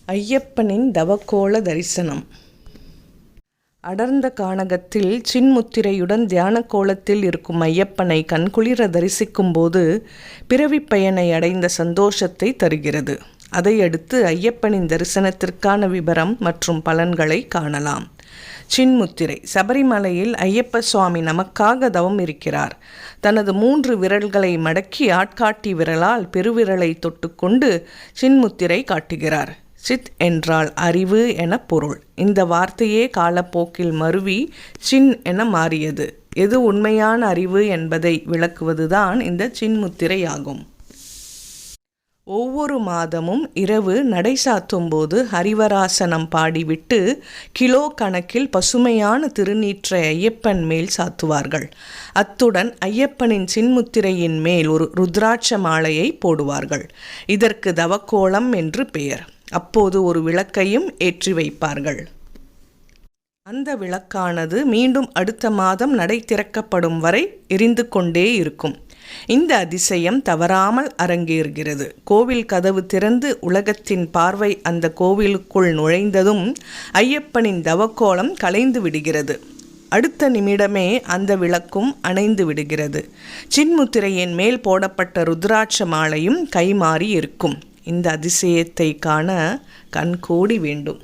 ஐயப்பனின் தவக்கோல தரிசனம். அடர்ந்த கானகத்தில் சின்முத்திரையுடன் தியான கோலத்தில் இருக்கும் ஐயப்பனை கண்குளிர தரிசிக்கும் போது பிறவிப் பயனை அடைந்த சந்தோஷத்தை தருகிறது. அதையடுத்து ஐயப்பனின் தரிசனத்திற்கான விபரம் மற்றும் பலன்களை காணலாம். சின்முத்திரை. சபரிமலையில் ஐயப்ப சுவாமி நமக்காக தவம் இருக்கிறார். தனது 3 விரல்களை மடக்கி ஆட்காட்டி விரலால் பெருவிரலை தொட்டுக்கொண்டு சின்முத்திரை காட்டுகிறார். சித் என்றால் அறிவு என பொருள். இந்த வார்த்தையே காலப்போக்கில் மருவி சின் என மாறியது. எது உண்மையான அறிவு என்பதை விளக்குவதுதான் இந்த சின்முத்திரை ஆகும். ஒவ்வொரு மாதமும் இரவு நடை சாத்தும் போது ஹரிவராசனம் பாடிவிட்டு கிலோ கணக்கில் பசுமையான திருநீற்றை ஐயப்பன் மேல் சாத்துவார்கள். அத்துடன் ஐயப்பனின் சின்முத்திரையின் மேல் ஒரு ருத்ராட்ச மாலையை போடுவார்கள். இதற்கு தவக்கோலம் என்று பெயர். அப்போது ஒரு விளக்கையும் ஏற்றி வைப்பார்கள். அந்த விளக்கானது மீண்டும் அடுத்த மாதம் நடை திறக்கப்படும் வரை எரிந்து கொண்டே இருக்கும். இந்த அதிசயம் தவறாமல் அரங்கேறுகிறது. கோவில் கதவு திறந்து உலகத்தின் பார்வை அந்த கோவிலுக்குள் நுழைந்ததும் ஐயப்பனின் தவக்கோலம் கலைந்து விடுகிறது. அடுத்த நிமிடமே அந்த விளக்கும் அணைந்து விடுகிறது. சின்முத்திரையின் மேல் போடப்பட்ட ருத்ராட்ச மாலையும் கைமாறி இருக்கும். இந்த அதிசயத்தை காண கண்கோடி வேண்டும்.